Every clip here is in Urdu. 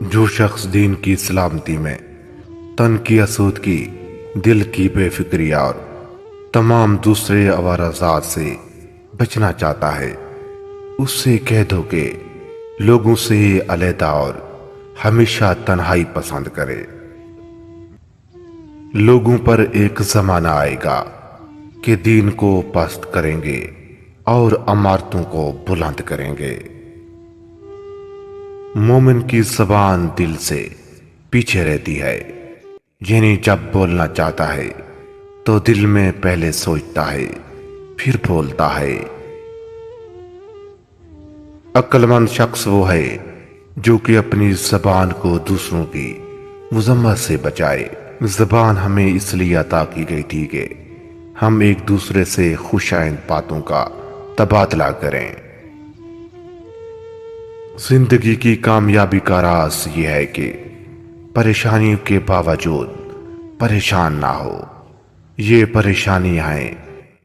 جو شخص دین کی سلامتی میں تن کی آسودگی، دل کی بے فکری اور تمام دوسرے آوارہ ذات سے بچنا چاہتا ہے، اس سے کہہ دو کہ لوگوں سے علیحدہ اور ہمیشہ تنہائی پسند کرے۔ لوگوں پر ایک زمانہ آئے گا کہ دین کو پست کریں گے اور عمارتوں کو بلند کریں گے۔ مومن کی زبان دل سے پیچھے رہتی ہے، یعنی جب بولنا چاہتا ہے تو دل میں پہلے سوچتا ہے پھر بولتا ہے۔ عقل مند شخص وہ ہے جو کہ اپنی زبان کو دوسروں کی مذمت سے بچائے۔ زبان ہمیں اس لیے عطا کی گئی تھی کہ ہم ایک دوسرے سے خوش آئند باتوں کا تبادلہ کریں۔ زندگی کی کامیابی کا راز یہ ہے کہ پریشانیوں کے باوجود پریشان نہ ہو۔ یہ پریشانیاں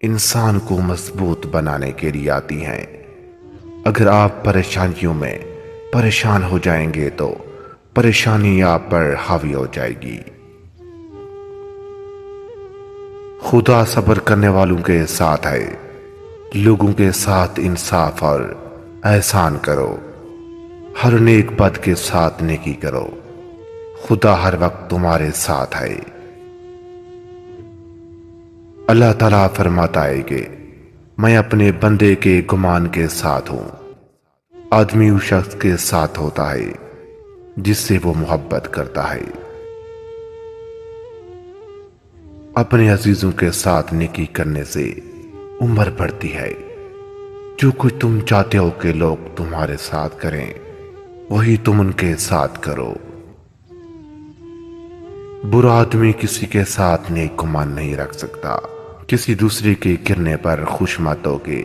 انسان کو مضبوط بنانے کے لیے آتی ہیں۔ اگر آپ پریشانیوں میں پریشان ہو جائیں گے تو پریشانی آپ پر حاوی ہو جائے گی۔ خدا صبر کرنے والوں کے ساتھ ہے۔ لوگوں کے ساتھ انصاف اور احسان کرو، ہر نیک بد کے ساتھ نیکی کرو، خدا ہر وقت تمہارے ساتھ ہے۔ اللہ تعالیٰ فرماتا ہے کہ میں اپنے بندے کے گمان کے ساتھ ہوں۔ آدمی اس شخص کے ساتھ ہوتا ہے جس سے وہ محبت کرتا ہے۔ اپنے عزیزوں کے ساتھ نیکی کرنے سے عمر بڑھتی ہے۔ جو کچھ تم چاہتے ہو کہ لوگ تمہارے ساتھ کریں، وہی تم ان کے ساتھ کرو۔ برا آدمی کسی کے ساتھ نیک گمان نہیں رکھ سکتا۔ کسی دوسرے کے گرنے پر خوش مت ہو کہ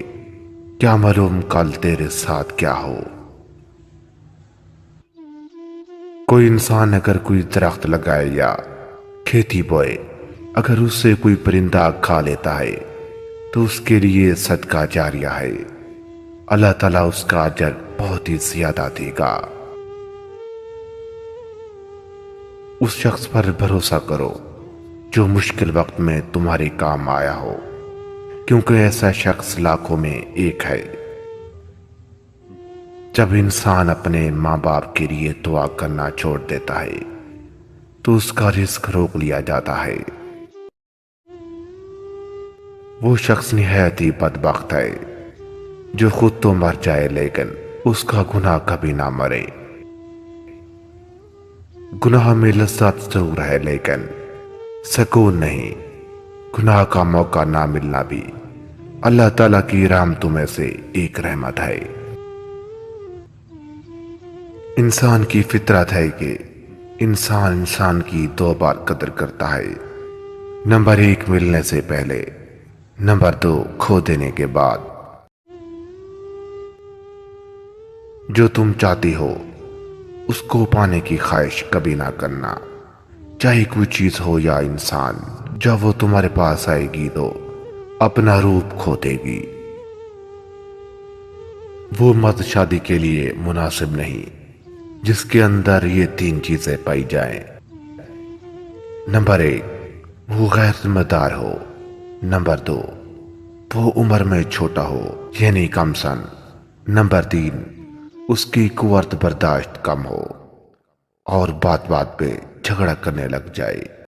کیا معلوم کل تیرے ساتھ کیا ہو۔ کوئی انسان اگر کوئی درخت لگائے یا کھیتی بوئے، اگر اس سے کوئی پرندہ کھا لیتا ہے تو اس کے لیے صدقہ جاریہ ہے، اللہ تعالیٰ اس کا اجر بہت ہی زیادہ دے گا۔ اس شخص پر بھروسہ کرو جو مشکل وقت میں تمہارے کام آیا ہو، کیونکہ ایسا شخص لاکھوں میں ایک ہے۔ جب انسان اپنے ماں باپ کے لیے دعا کرنا چھوڑ دیتا ہے تو اس کا رزق روک لیا جاتا ہے۔ وہ شخص نہایت ہی بدبخت ہے جو خود تو مر جائے لیکن اس کا گناہ کبھی نہ مرے۔ گناہ میں لذت ضرور ہے لیکن سکون نہیں۔ گناہ کا موقع نہ ملنا بھی اللہ تعالیٰ کی رحمتوں میں سے ایک رحمت ہے۔ انسان کی فطرت ہے کہ انسان کی دو بار قدر کرتا ہے، نمبر 1 ملنے سے پہلے، نمبر 2 کھو دینے کے بعد۔ جو تم چاہتی ہو اس کو پانے کی خواہش کبھی نہ کرنا، چاہے کوئی چیز ہو یا انسان۔ جب وہ تمہارے پاس آئے گی تو اپنا روپ کھو دے گی۔ وہ مرد شادی کے لیے مناسب نہیں جس کے اندر یہ 3 چیزیں پائی جائیں۔ نمبر 1 وہ غیر ذمہ دار ہو، نمبر 2 وہ عمر میں چھوٹا ہو یعنی کم سن، نمبر 3 اس کی قوت برداشت کم ہو اور بات بات پہ جھگڑا کرنے لگ جائے۔